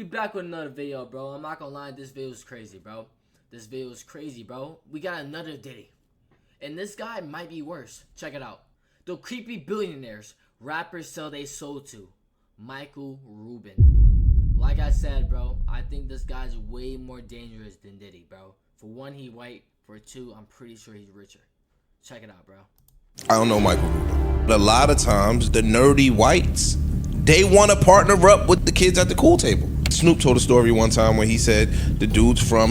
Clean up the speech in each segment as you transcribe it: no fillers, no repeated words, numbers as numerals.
We back with another video, bro. I'm not gonna lie, this video is crazy, bro. This video is crazy, bro. We got another Diddy. And this guy might be worse. Check it out. The creepy billionaires rappers sell they soul to. Michael Rubin. Like I said, bro, I think this guy's way more dangerous than Diddy, bro. For one, he white. For two, I'm pretty sure he's richer. Check it out, bro. I don't know Michael Rubin, but a lot of times the nerdy whites, they want to partner up with the kids at the cool table. Snoop told a story one time where he said the dudes from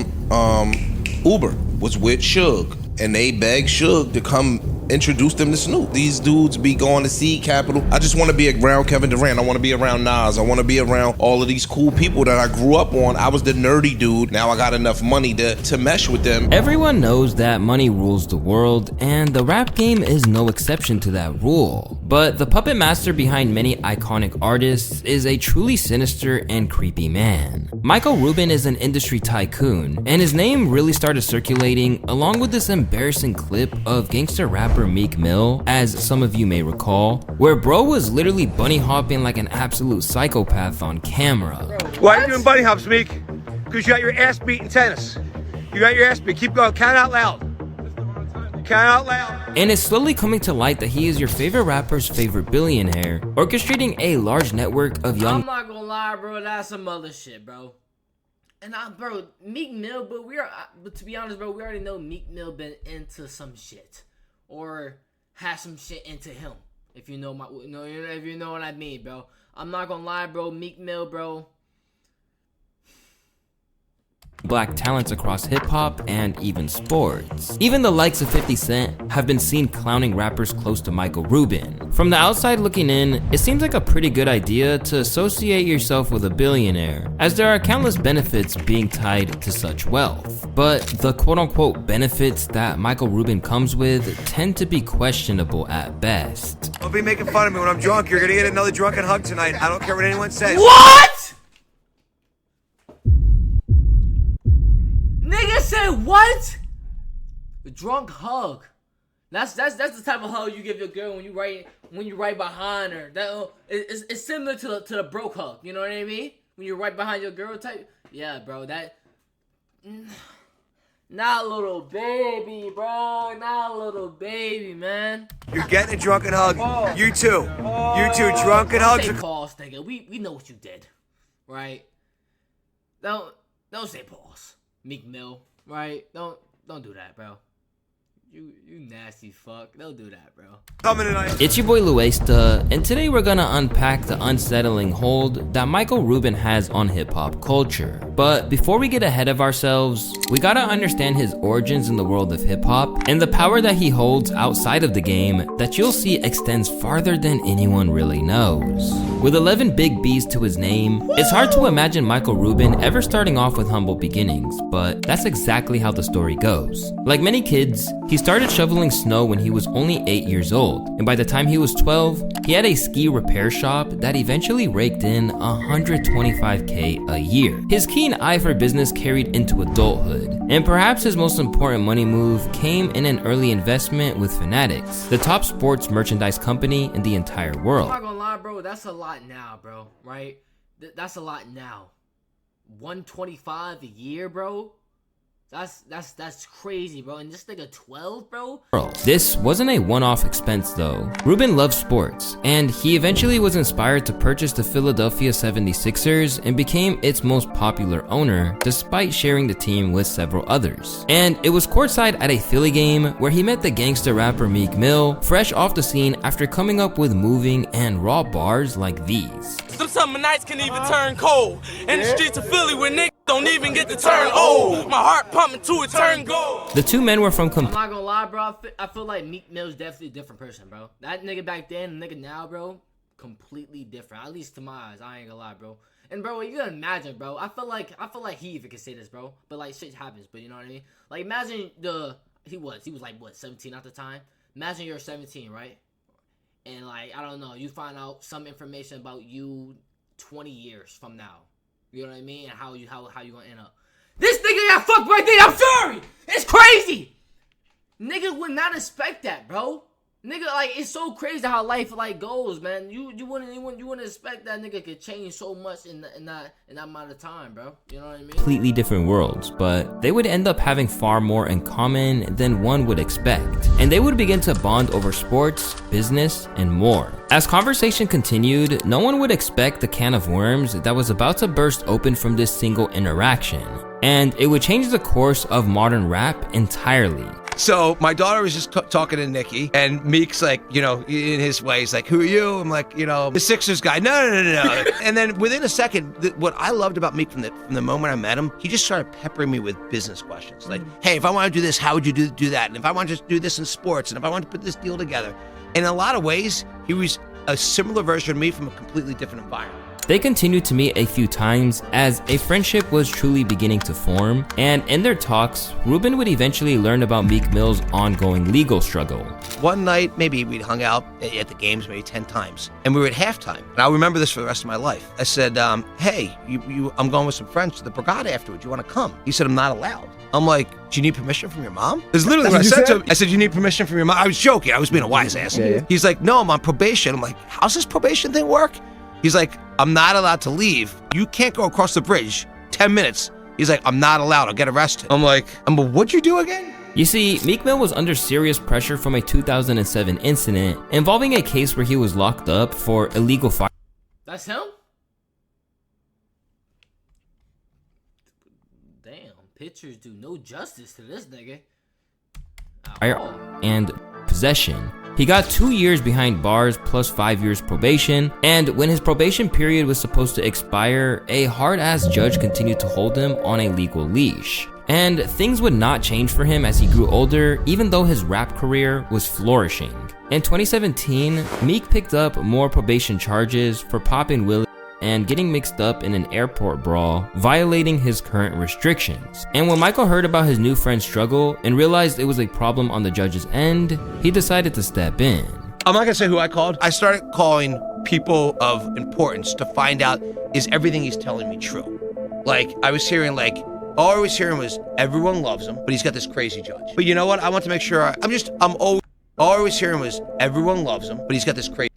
Uber was with Suge, and they begged Suge to come introduce them to Snoop. These dudes be going to seed capital. I just want to be around Kevin Durant. I want to be around Nas. I want to be around all of these cool people that I grew up on. I was the nerdy dude. Now I got enough money to mesh with them. Everyone knows that money rules the world, and the rap game is no exception to that rule. But the puppet master behind many iconic artists is a truly sinister and creepy man. Michael Rubin is an industry tycoon, and his name really started circulating along with this embarrassing clip of gangster rapper Meek Mill, as some of you may recall, where bro was literally bunny hopping like an absolute psychopath on camera. Why are you doing bunny hops, Meek? Because you got your ass beat in tennis. You got your ass beat. Keep going. Count out loud. Count out loud. And it's slowly coming to light that he is your favorite rapper's favorite billionaire, orchestrating a large network of young— I'm not gonna lie, bro, that's some other shit, bro. And bro, Meek Mill, but to be honest, bro, we already know Meek Mill been into some shit. Or has some shit into him. If you know if you know what I mean, bro. I'm not gonna lie, bro. Meek Mill, bro. Black talents across hip-hop and even sports. Even the likes of 50 Cent have been seen clowning rappers close to Michael Rubin. From the outside looking in, it seems like a pretty good idea to associate yourself with a billionaire, as there are countless benefits being tied to such wealth. But the quote-unquote benefits that Michael Rubin comes with tend to be questionable at best. Don't be making fun of me when I'm drunk. You're gonna get another drunken hug tonight. I don't care what anyone says. What? Nigga said what? A drunk hug. That's the type of hug you give your girl when you right behind her. It's similar to the broke hug. You know what I mean? When you're right behind your girl type. Yeah, bro. That. Not little baby, bro. Not little baby, man. You're getting a drunken hug. You too. You too. Drunken hugs. Don't say pause, nigga. We know what you did, right? Don't say pause. Meek Mill, right? Don't do that, bro. You nasty fuck. Don't do that, bro. Coming tonight. It's your boy Luesta, and today we're gonna unpack the unsettling hold that Michael Rubin has on hip-hop culture. But before we get ahead of ourselves, we gotta understand his origins in the world of hip-hop and the power that he holds outside of the game that you'll see extends farther than anyone really knows. With 11 big B's to his name, it's hard to imagine Michael Rubin ever starting off with humble beginnings, but that's exactly how the story goes. Like many kids, he started shoveling snow when he was only 8 years old, and by the time he was 12, he had a ski repair shop that eventually raked in $125K a year. His keen eye for business carried into adulthood, and perhaps his most important money move came in an early investment with Fanatics, the top sports merchandise company in the entire world. I'm not gonna lie, bro, that's a lot now, bro, right? That's a lot now. 125 a year, bro? That's crazy, bro. And this nigga 12, bro? This wasn't a one-off expense though. Rubin loved sports, and he eventually was inspired to purchase the Philadelphia 76ers and became its most popular owner, despite sharing the team with several others. And it was courtside at a Philly game where he met the gangster rapper Meek Mill, fresh off the scene after coming up with moving and raw bars like these. Some summer nights can even turn cold. In the streets of Philly where niggas don't even get to turn old. My heart pumping to it turn gold. The two men were from I'm not gonna lie, bro. I feel like Meek Mill's definitely a different person, bro. That nigga back then, the nigga now, bro, completely different. At least to my eyes, I ain't gonna lie, bro. And bro, you gotta imagine, bro. I feel like he even could say this, bro. But like shit happens, but you know what I mean? Like imagine he was like what, 17 at the time? Imagine you're 17, right? And like, I don't know, you find out some information about you 20 years from now. You know what I mean? And how you gonna end up. This nigga got fucked right there, I'm sorry! It's crazy! Niggas would not expect that, bro. Nigga, like, it's so crazy how life like goes, man. You wouldn't expect that nigga could change so much in that amount of time, bro. You know what I mean? Completely different worlds, but they would end up having far more in common than one would expect. And they would begin to bond over sports, business, and more. As conversation continued, no one would expect the can of worms that was about to burst open from this single interaction. And it would change the course of modern rap entirely. So my daughter was just talking to Nikki, and Meek's like, you know, in his way, he's like, who are you? I'm like, you know, the Sixers guy. No. And then within a second, what I loved about Meek from the moment I met him, he just started peppering me with business questions. Like, hey, if I want to do this, how would you do that? And if I want to just do this in sports, and if I want to put this deal together. And in a lot of ways, he was a similar version of me from a completely different environment. They continued to meet a few times as a friendship was truly beginning to form, and in their talks, Ruben would eventually learn about Meek Mill's ongoing legal struggle. One night, maybe we'd hung out at the games maybe 10 times, and we were at halftime. And I'll remember this for the rest of my life. I said, hey, I'm going with some friends to the Borgata afterwards. You want to come? He said, I'm not allowed. I'm like, do you need permission from your mom? That's literally what I said to him. I said, you need permission from your mom? I was joking. I was being a wise ass. Yeah. He's like, no, I'm on probation. I'm like, how's this probation thing work? He's like, I'm not allowed to leave. You can't go across the bridge. 10 minutes. He's like, I'm not allowed. I'll get arrested. I'm like, what'd you do again? You see, Meek Mill was under serious pressure from a 2007 incident involving a case where he was locked up for illegal fire. That's him? Damn, pictures do no justice to this nigga. And possession. He got 2 years behind bars plus 5 years probation, and when his probation period was supposed to expire, a hard-ass judge continued to hold him on a legal leash. And things would not change for him as he grew older, even though his rap career was flourishing. In 2017, Meek picked up more probation charges for popping Willie and getting mixed up in an airport brawl, violating his current restrictions. And when Michael heard about his new friend's struggle and realized it was a problem on the judge's end, he decided to step in. I'm not gonna say who I called. I started calling people of importance to find out, is everything he's telling me true? Like, I was hearing all I was hearing was, everyone loves him, but he's got this crazy judge. But you know what? I want to make sure, all I was hearing was, everyone loves him, but he's got this crazy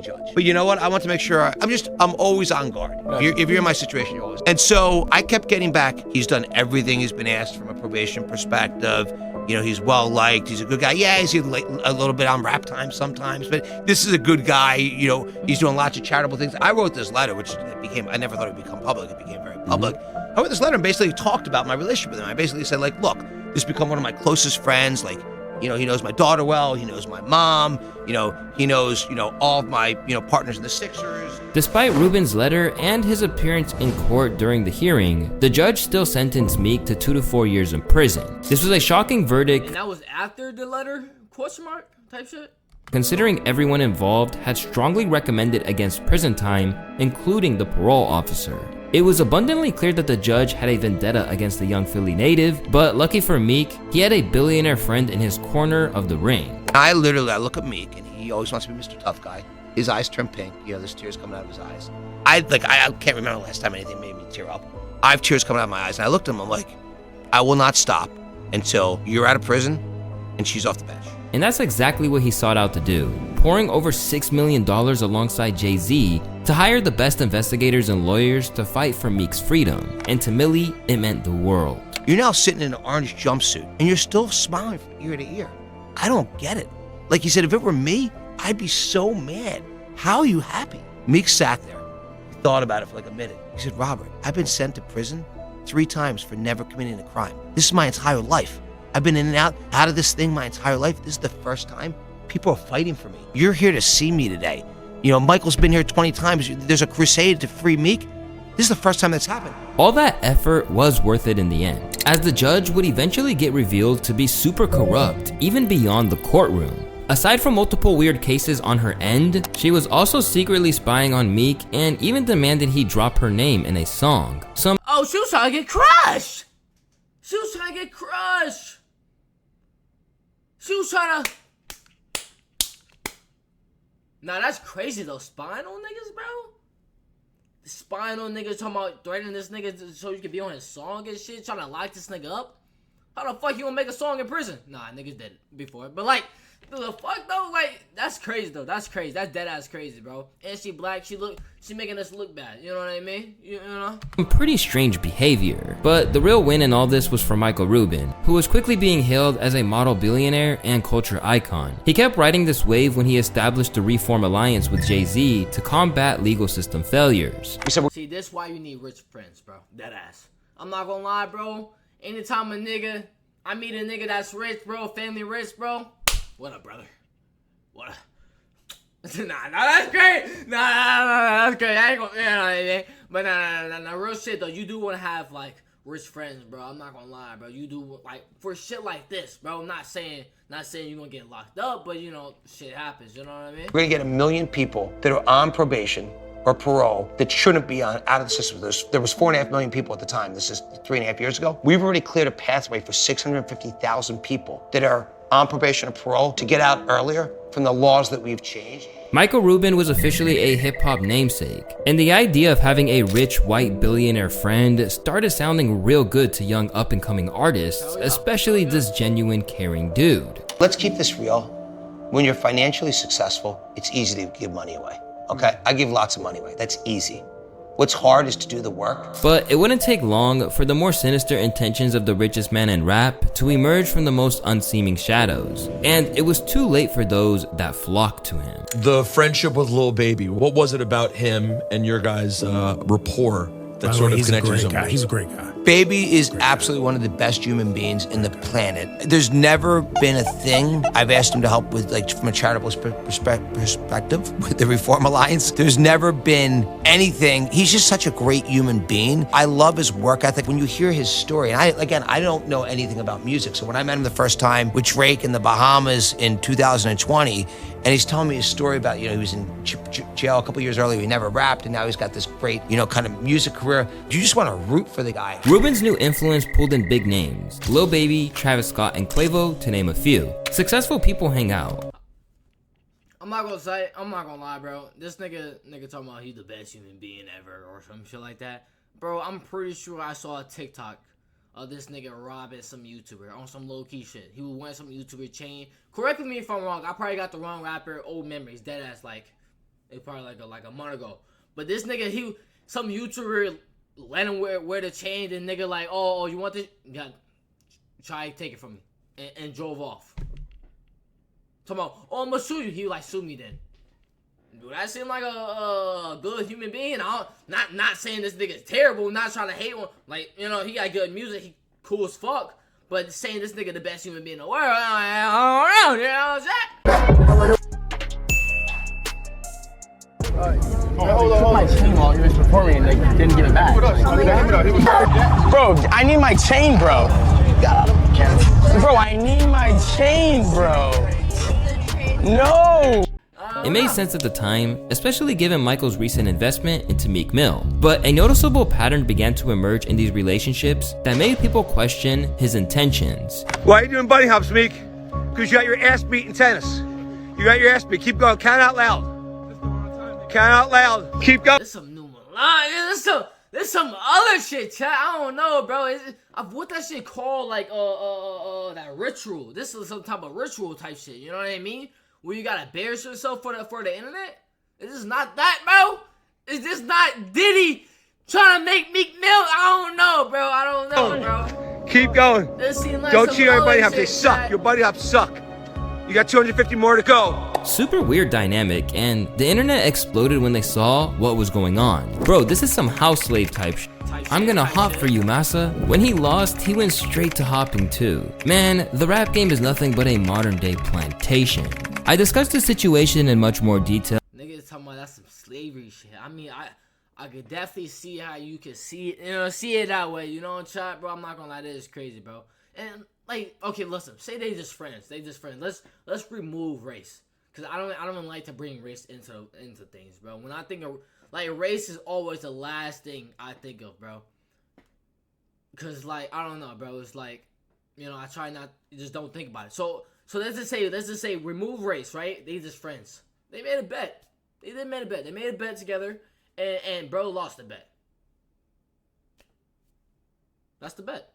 judge. But you know what? I want to make sure I'm always on guard. If you're in my situation, you're always. And so I kept getting back. He's done everything he's been asked from a probation perspective. You know, he's well liked. He's a good guy. Yeah, he's a little bit on rap time sometimes, but this is a good guy. You know, he's doing lots of charitable things. I wrote this letter, which I never thought it would become public. It became very public. I wrote this letter and basically talked about my relationship with him. I basically said, like, look, this has become one of my closest friends. Like, you know, he knows my daughter well. He knows my mom. You know, he knows, all of my, partners in the Sixers. Despite Ruben's letter and his appearance in court during the hearing, the judge still sentenced Meek to 2 to 4 years in prison. This was a shocking verdict. And that was after the letter? Question mark type shit? Considering everyone involved had strongly recommended against prison time, including the parole officer. It was abundantly clear that the judge had a vendetta against the young Philly native, but lucky for Meek, he had a billionaire friend in his corner of the ring. I look at Meek, and he always wants to be Mr. Tough Guy. His eyes turn pink, there's tears coming out of his eyes. I can't remember the last time anything made me tear up. I have tears coming out of my eyes, and I looked at him, I'm like, I will not stop until you're out of prison and she's off the bench. And that's exactly what he sought out to do, pouring over $6 million alongside Jay-Z to hire the best investigators and lawyers to fight for Meek's freedom. And to Millie, it meant the world. You're now sitting in an orange jumpsuit, and you're still smiling from ear to ear. I don't get it. Like he said, if it were me, I'd be so mad. How are you happy? Meek sat there. He thought about it for like a minute. He said, Robert, I've been sent to prison 3 times for never committing a crime. This is my entire life. I've been in and out of this thing my entire life. This is the first time people are fighting for me. You're here to see me today. Michael's been here 20 times. There's a crusade to free Meek. This is the first time that's happened. All that effort was worth it in the end, as the judge would eventually get revealed to be super corrupt, even beyond the courtroom. Aside from multiple weird cases on her end, she was also secretly spying on Meek and even demanded he drop her name in a song. She was trying to get crushed! She was trying to get crushed! She was trying to... Nah, that's crazy though. Spying on niggas, bro? Spying on niggas, talking about threatening this nigga so you can be on his song and shit, trying to lock this nigga up? How the fuck you gonna make a song in prison? Nah, niggas did it before. But like, The fuck though? Like, that's crazy though. That's crazy. That's dead ass crazy, bro. And she black. She making us look bad. You know what I mean? You know? Pretty strange behavior. But the real win in all this was for Michael Rubin, who was quickly being hailed as a model billionaire and culture icon. He kept riding this wave when he established the Reform Alliance with Jay-Z to combat legal system failures. See, this why you need rich friends, bro. Dead ass. I'm not gonna lie, bro. Anytime I meet a nigga that's rich, bro, family rich, bro. What up, brother? What up? Nah, that's great. Nah, that's great. I ain't gonna, you know what I mean? But nah, real shit though. You do want to have like rich friends, bro. I'm not gonna lie, bro. You do like for shit like this, bro. I'm not saying you're gonna get locked up, but you know, shit happens. You know what I mean? We're gonna get 1 million people that are on probation or parole that shouldn't be out of the system. There was 4.5 million people at the time. This is 3.5 years ago. We've already cleared a pathway for 650,000 people that are on probation or parole to get out earlier from the laws that we've changed. Michael Rubin was officially a hip-hop namesake, and the idea of having a rich white billionaire friend started sounding real good to young up-and-coming artists, especially this genuine, caring dude. Let's keep this real. When you're financially successful, it's easy to give money away, okay? I give lots of money away, that's easy. What's hard is to do the work. But it wouldn't take long for the more sinister intentions of the richest man in rap to emerge from the most unseeming shadows. And it was too late for those that flocked to him. The friendship with Lil Baby, what was it about him and your guys' rapport that sort of connected you so much? He's a great guy. Baby is absolutely one of the best human beings in the planet. There's never been a thing I've asked him to help with, like from a charitable perspective with the Reform Alliance. There's never been anything. He's just such a great human being. I love his work ethic. When you hear his story, and I don't know anything about music, so when I met him the first time with Drake in the Bahamas in 2020, and he's telling me his story about, he was in jail a couple years earlier, he never rapped, and now he's got this great, kind of music career. You just want to root for the guy. Rubin's new influence pulled in big names, Lil Baby, Travis Scott, and Quavo, to name a few. Successful people hang out. I'm not gonna lie, bro. This nigga talking about he's the best human being ever or some shit like that. Bro, I'm pretty sure I saw a TikTok of this nigga robbing some YouTuber on some low-key shit. He was wearing some YouTuber chain. Correct me if I'm wrong. I probably got the wrong rapper. Old memories. Dead ass it probably like a month ago. But this nigga, some YouTuber let him wear the chain. The nigga like, oh, you want this? Yeah, try to take it from me. And drove off. Talking about, oh, I'm gonna sue you. He like, sue me then. Do that seem like a good human being? Not saying this nigga's terrible, not trying to hate him. Like, he got good music, he cool as fuck. But saying this nigga the best human being in the world, I don't know, you know what I'm saying? Hold on. My chain while he was performing and didn't give it back. Bro, I need my chain, bro. Bro, I need my chain, bro. No! It made sense at the time, especially given Michael's recent investment into Meek Mill. But a noticeable pattern began to emerge in these relationships that made people question his intentions. Why are you doing bunny hops, Meek? Because you got your ass beat in tennis. You got your ass beat. Keep going. Count out loud. Count out loud. Keep going. There's some new line. There's some other shit, chat. I don't know, bro. What that shit called, like, that ritual. This is some type of ritual type shit. You know what I mean? Where you gotta embarrass yourself for the internet? Is this not that, bro? Is this not Diddy trying to make Meek Mill? I don't know, bro. I don't know, bro. Keep going. Like don't cheat on your buddy hops. They suck. Your buddy hops suck. You got 250 more to go. Super weird dynamic, and the internet exploded when they saw what was going on. Bro, this is some house slave type shit. I'm gonna hop for you, massa. When he lost, he went straight to hopping too. Man, the rap game is nothing but a modern day plantation. I discussed the situation in much more detail. Niggas talking about that's some slavery shit. I mean, I could definitely see how you could see it, see it that way. You know, chat, bro. I'm not gonna lie, that is crazy, bro. And like, okay, listen, say they just friends. Let's remove race, cause I don't even like to bring race into things, bro. When I think of like race is always the last thing I think of, bro. Cause like I don't know, bro. It's like, I try not, just don't think about it. So let's just say remove race, right? They just friends. They made a bet. They made a bet together, and bro lost the bet. That's the bet.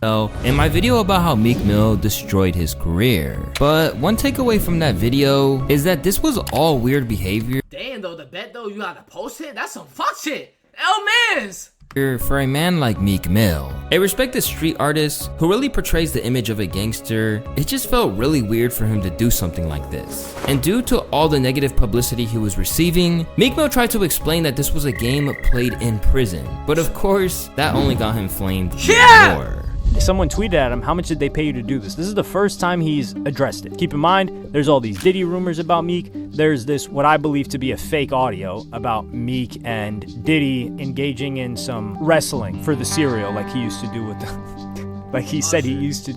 in my video about how Meek Mill destroyed his career. But one takeaway from that video is that this was all weird behavior. Damn though, the bet though, you gotta post it? That's some fuck shit. L-Mans! For a man like Meek Mill, a respected street artist who really portrays the image of a gangster, it just felt really weird for him to do something like this. And due to all the negative publicity he was receiving, Meek Mill tried to explain that this was a game played in prison. But of course, that only got him flamed more. Someone tweeted at him, how much did they pay you to do this? This is the first time he's addressed it. Keep in mind, there's all these Diddy rumors about Meek. There's this, what I believe to be a fake audio about Meek and Diddy engaging in some wrestling for the cereal like he used to do with the, like he said he used to.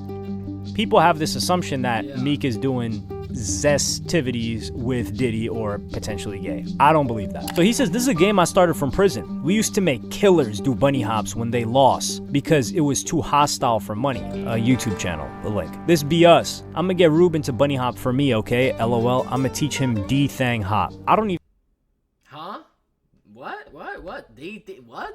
People have this assumption that Meek is doing zestivities with Diddy or potentially gay. I don't believe that. So he says, this is a game I started from prison. We used to make killers do bunny hops when they lost because it was too hostile for money. A YouTube channel, the link. This be us. I'm gonna get Ruben to bunny hop for me, okay? LOL. I'm gonna teach him D-Thang hop. I don't even... Huh? What? What? What?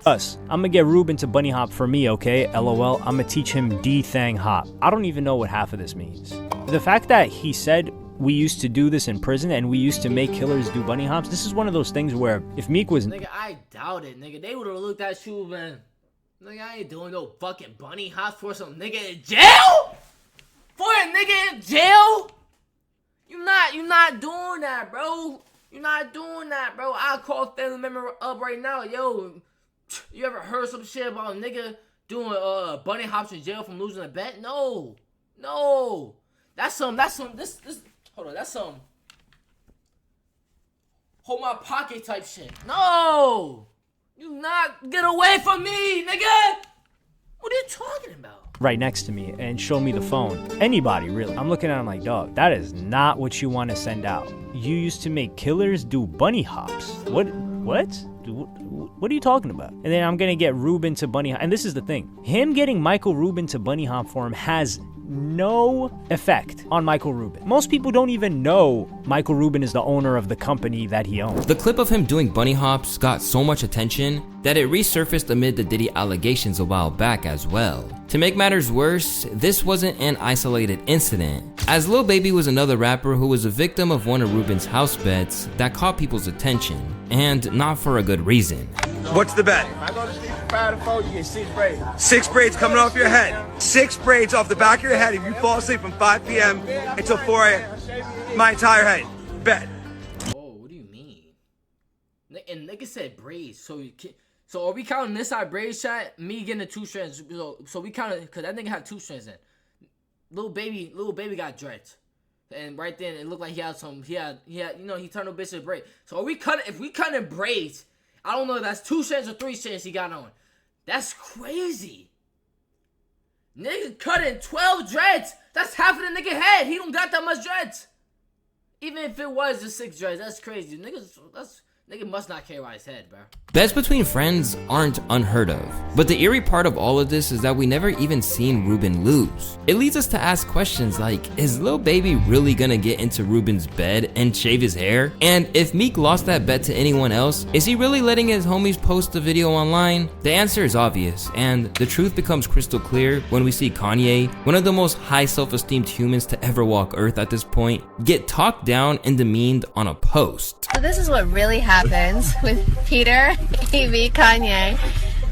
Us. I'm gonna get Ruben to bunny hop for me, okay? LOL. I'm gonna teach him D-Thang hop. I don't even know what half of this means. The fact that he said we used to do this in prison and we used to make killers do bunny hops, this is one of those things where if Meek was... Nigga, I doubt it, nigga. They would've looked at you, man. Nigga, I ain't doing no fucking bunny hops for some nigga in jail? For a nigga in jail? You not doing that, bro. You're not doing that, bro. I'll call family member up right now. Yo, you ever heard some shit about a nigga doing bunny hops in jail from losing a bet? No. That's some, hold on, that's some hold my pocket type shit. No! You not get away from me, nigga! What are you talking about? Right next to me and show me the phone. Anybody, really. I'm looking at him like, dog, that is not what you want to send out. You used to make killers do bunny hops. What? What are you talking about? And then I'm gonna get Ruben to bunny hop. And this is the thing. Him getting Michael Rubin to bunny hop for him has no effect on Michael Rubin. Most people don't even know Michael Rubin is the owner of the company that he owns. The clip of him doing bunny hops got so much attention that it resurfaced amid the Diddy allegations a while back as well. To make matters worse, this wasn't an isolated incident, as Lil Baby was another rapper who was a victim of one of Rubin's house bets that caught people's attention, and not for a good reason. What's the bet? I go to sleep from 5 to 4, you get 6 braids. 6 braids coming off your head. 6 braids off the back of your head if you fall asleep from 5 p.m. until 4 a.m. My entire head. Bet. Oh, what do you mean? And nigga said braids, so are we counting this side braid shot? Me getting the 2 strands. So we counted, because that nigga had 2 strands in. Little baby got dreads. And right then it looked like he had, you know, he turned a bitch to braid. So are we cutting, if we cutting braids, I don't know if that's 2 strands or 3 strands he got on. That's crazy. Nigga cutting 12 dreads. That's half of the nigga head. He don't got that much dreads. Even if it was just 6 dreads, that's crazy. Nigga must not care about his head, bro. Bets between friends aren't unheard of, but the eerie part of all of this is that we never even seen Ruben lose. It leads us to ask questions like, is Lil Baby really gonna get into Ruben's bed and shave his hair? And if Meek lost that bet to anyone else, is he really letting his homies post the video online? The answer is obvious, and the truth becomes crystal clear when we see Kanye, one of the most high self-esteemed humans to ever walk Earth at this point, get talked down and demeaned on a post. So this is what really happens with Peter, AV, Kanye,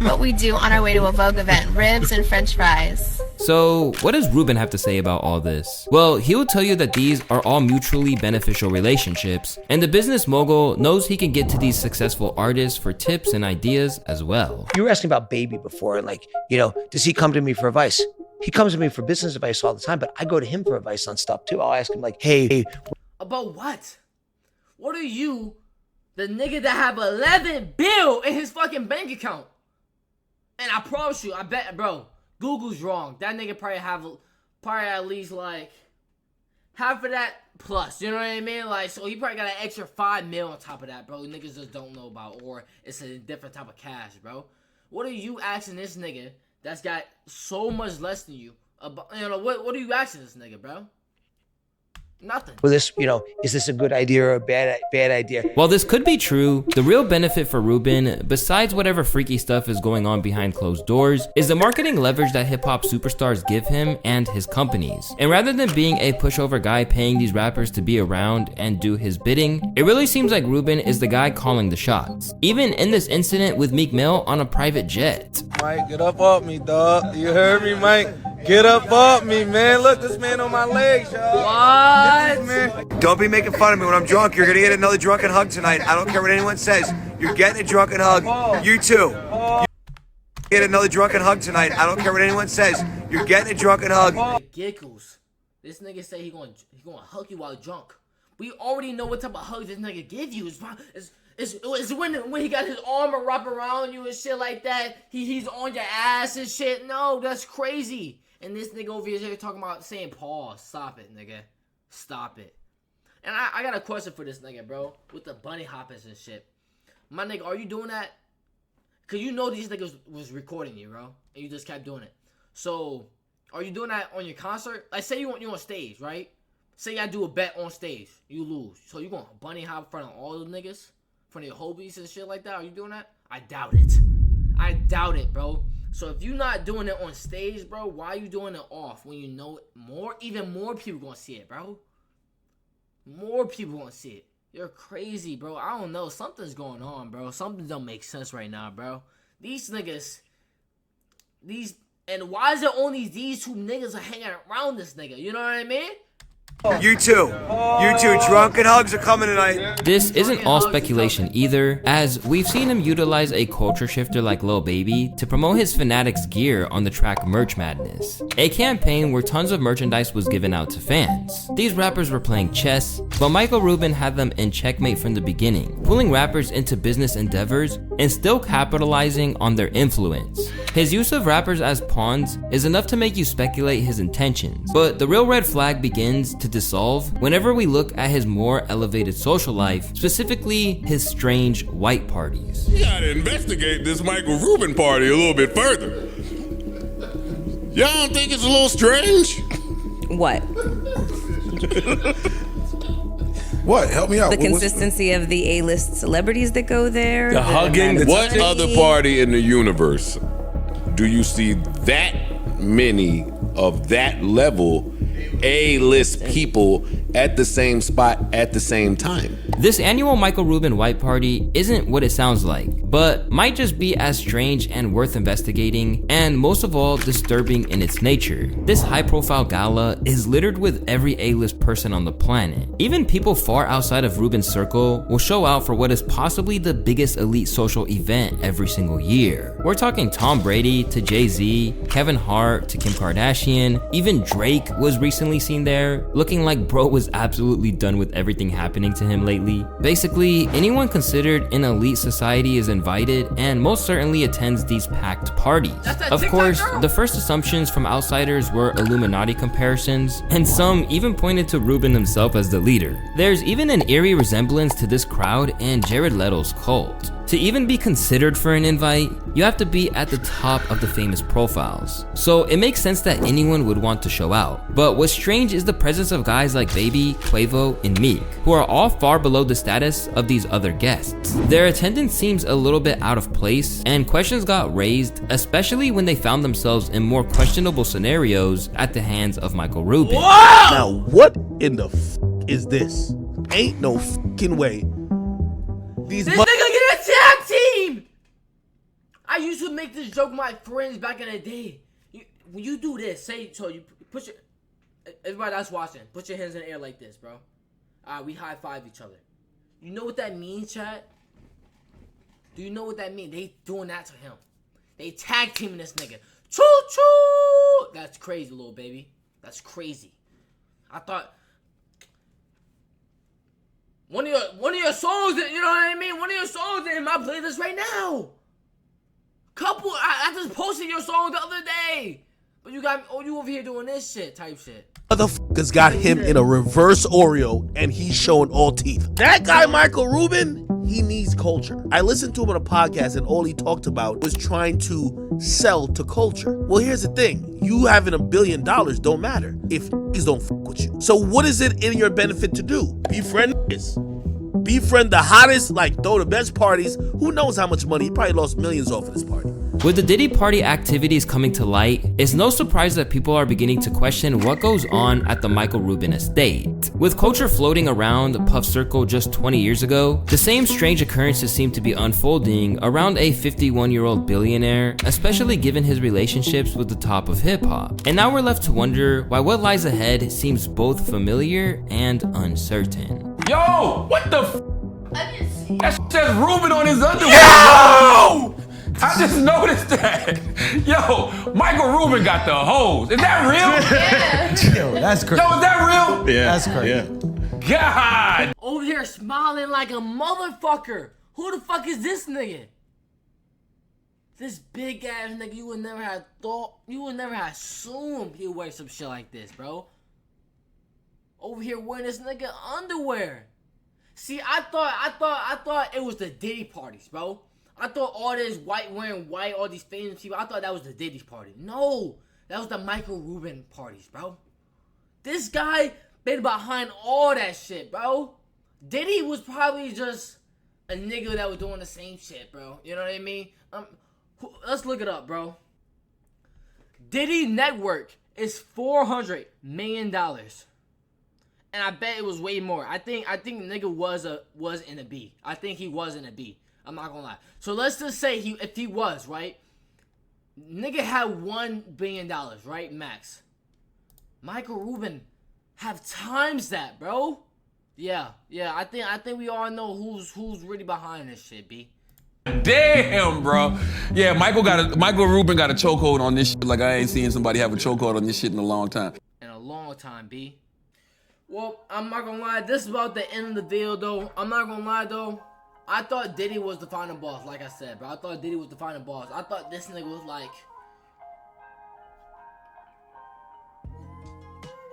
what we do on our way to a Vogue event, ribs and french fries. So what does Ruben have to say about all this? Well, he'll tell you that these are all mutually beneficial relationships, and the business mogul knows he can get to these successful artists for tips and ideas as well. You were asking about Baby before, like, you know, does he come to me for advice? He comes to me for business advice all the time, but I go to him for advice on stuff too. I'll ask him like, hey. About what? What are you, the nigga that have 11 bill in his fucking bank account? And I promise you, I bet, bro, Google's wrong. That nigga probably at least like half of that plus, you know what I mean? Like, so he probably got an extra 5 mil on top of that, bro. Niggas just don't know about, or it's a different type of cash, bro. What are you asking this nigga that's got so much less than you about, you know, what are you asking this nigga, bro? Nothing. Well, this, is this a good idea or a bad idea? While this could be true, the real benefit for Ruben, besides whatever freaky stuff is going on behind closed doors, is the marketing leverage that hip-hop superstars give him and his companies. And rather than being a pushover guy paying these rappers to be around and do his bidding, it really seems like Ruben is the guy calling the shots. Even in this incident with Meek Mill on a private jet. Mike, get up off me, dog. You heard me, Mike? Get up off me, man. Look, this man on my legs, y'all. What? Man. Don't be making fun of me when I'm drunk. You're gonna get another drunken hug tonight. I don't care what anyone says. You're getting a drunken hug. You too. Get another drunken hug tonight. I don't care what anyone says. You're getting a drunken hug. Giggles. This nigga say he gonna hug you while drunk. We already know what type of hug this nigga give you. It's when he got his arm wrapped around you and shit like that. He's on your ass and shit. No, that's crazy. And this nigga over here talking about saying pause. Stop it, nigga. Stop it. And I got a question for this nigga, bro. With the bunny hoppers and shit. My nigga, are you doing that? Cause you know these niggas was recording you, bro. And you just kept doing it. So, are you doing that on your concert? Like, say you on stage, right? Say I do a bet on stage. You lose. So you gonna bunny hop in front of all those niggas? In front of your hobies and shit like that? Are you doing that? I doubt it. I doubt it, bro. So if you're not doing it on stage, bro, why are you doing it off when you know even more people gonna see it, bro? More people gonna see it. You're crazy, bro. I don't know. Something's going on, bro. Something don't make sense right now, bro. These niggas, and why is it only these two niggas are hanging around this nigga? You know what I mean? You too. Drunken hugs are coming tonight. This isn't all speculation either, as we've seen him utilize a culture shifter like Lil Baby to promote his Fanatics gear on the track Merch Madness, a campaign where tons of merchandise was given out to fans. These rappers were playing chess, but Michael Rubin had them in checkmate from the beginning, pulling rappers into business endeavors and still capitalizing on their influence. His use of rappers as pawns is enough to make you speculate his intentions, but the real red flag begins to dissolve whenever we look at his more elevated social life, specifically his strange white parties. You gotta investigate this Michael Rubin party a little bit further. Y'all don't think it's a little strange? What? What? Help me out. The consistency of the A-list celebrities that go there. The hugging. What other party in the universe do you see that many of that level A-list people at the same spot at the same time? This annual Michael Rubin white party isn't what it sounds like, but might just be as strange and worth investigating, and most of all, disturbing in its nature. This high-profile gala is littered with every A-list person on the planet. Even people far outside of Rubin's circle will show out for what is possibly the biggest elite social event every single year. We're talking Tom Brady to Jay-Z, Kevin Hart to Kim Kardashian, even Drake was recently seen there, looking like bro was absolutely done with everything happening to him lately. Basically, anyone considered an elite society is invited and most certainly attends these packed parties. Of course, the first assumptions from outsiders were Illuminati comparisons, and some even pointed to Rubin himself as the leader. There's even an eerie resemblance to this crowd and Jared Leto's cult. To even be considered for an invite, you have to be at the top of the famous profiles. So it makes sense that anyone would want to show out. But what's strange is the presence of guys like Baby, Quavo, and Meek, who are all far below the status of these other guests. Their attendance seems a little bit out of place, and questions got raised, especially when they found themselves in more questionable scenarios at the hands of Michael Rubin. Whoa! Now what in the is this? Ain't no fucking way. This nigga get a tag team! I used to make this joke with my friends back in the day. When you do this, so you put your... Everybody that's watching, put your hands in the air like this, bro. Alright, we high five each other. You know what that means, chat? Do you know what that means? They doing that to him. They tag teaming this nigga. Choo choo! That's crazy, little baby. That's crazy. I thought... One of your songs, you know what I mean? One of your songs in my playlist right now. I just posted your song the other day. But you over here doing this shit, type shit. Motherfuckers got him in a reverse Oreo and he's showing all teeth. That guy, Michael Rubin, He needs culture. I listened to him on a podcast and all he talked about was trying to sell to culture. Well, here's the thing. You having $1 billion don't matter if niggas don't fuck with you. So what is it in your benefit to do? Befriend niggas. Befriend the hottest, like throw the best parties. Who knows how much money? He probably lost millions off of this party. With the Diddy party activities coming to light, it's no surprise that people are beginning to question what goes on at the Michael Rubin estate. With culture floating around the Puff Circle just 20 years ago, the same strange occurrences seem to be unfolding around a 51-year-old billionaire, especially given his relationships with the top of hip-hop. And now we're left to wonder why what lies ahead seems both familiar and uncertain. Yo, what the That says Rubin on his underwear. Yo! I just noticed that. Yo, Michael Rubin got the hose. Is that real? Yo, that's crazy. Yo, is that real? Yeah, that's crazy. Yeah. God. Over here smiling like a motherfucker. Who the fuck is this nigga? This big ass nigga, you would never have assumed he'd wear some shit like this, bro. Over here wearing this nigga underwear. See, I thought it was the Diddy parties, bro. I thought all this white wearing white, all these famous people, I thought that was the Diddy's party. No, that was the Michael Rubin parties, bro. This guy been behind all that shit, bro. Diddy was probably just a nigga that was doing the same shit, bro. You know what I mean? Let's look it up, bro. Diddy network is $400 million. And I bet it was way more. I think nigga was in a B. I think he was in a B. I'm not gonna lie. So let's just say if he was, right? Nigga had $1 billion, right? Max. Michael Rubin have times that, bro. Yeah. I think we all know who's really behind this shit, B. Damn, bro. Yeah, Michael Rubin got a chokehold on this shit. Like I ain't seen somebody have a chokehold on this shit in a long time. In a long time, B. Well, I'm not gonna lie. This is about the end of the video, though. I'm not gonna lie, though. I thought Diddy was the final boss, like I said, bro. I thought Diddy was the final boss. I thought this nigga was like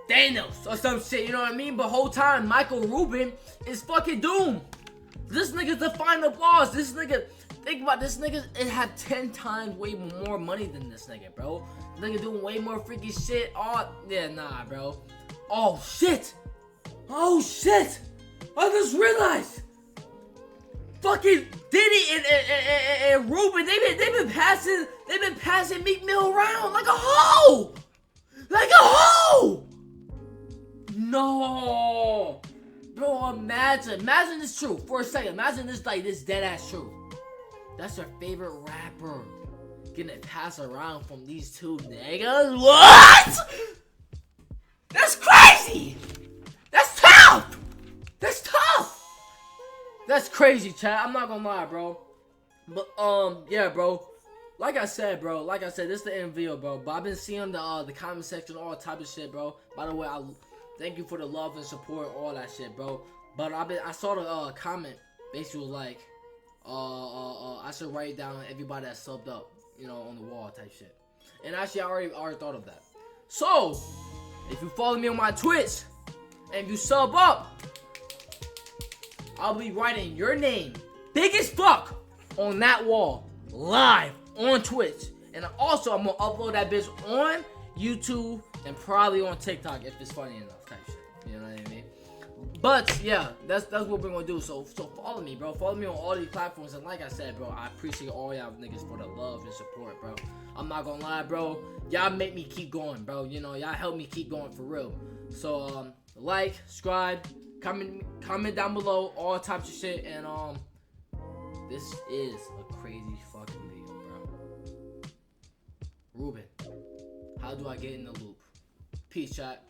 Thanos or some shit, you know what I mean? But whole time, Michael Rubin is fucking doomed. This nigga's the final boss. This nigga, think about this nigga, it had 10 times way more money than this nigga, bro. This nigga doing way more freaky shit. Oh, yeah, nah, bro. Oh, shit. Oh, shit. I just realized. Fucking Diddy and Rubin, they've been passing Meek Mill around like a hoe! Like a hoe! No! Bro, imagine this true for a second. Imagine this dead ass true. That's your favorite rapper getting it passed around from these two niggas. What? That's crazy! That's tough! That's tough! That's crazy, chat. I'm not gonna lie, bro. But yeah, bro. Like I said, this is the end video, bro. But I've been seeing the comment section, all type of shit, bro. By the way, I thank you for the love and support, all that shit, bro. But I saw the comment basically was like, I should write down everybody that subbed up, you know, on the wall type shit. And actually, I already thought of that. So, if you follow me on my Twitch and if you sub up, I'll be writing your name, big as fuck, on that wall, live, on Twitch. And also, I'm gonna upload that bitch on YouTube and probably on TikTok if it's funny enough type shit. You know what I mean? But, yeah, that's what we're gonna do. So follow me, bro. Follow me on all these platforms. And like I said, bro, I appreciate all y'all niggas for the love and support, bro. I'm not gonna lie, bro. Y'all make me keep going, bro. You know, y'all help me keep going for real. So, like, subscribe, comment down below, all types of shit, and this is a crazy fucking video, bro. Rubin, how do I get in the loop? Peace, chat.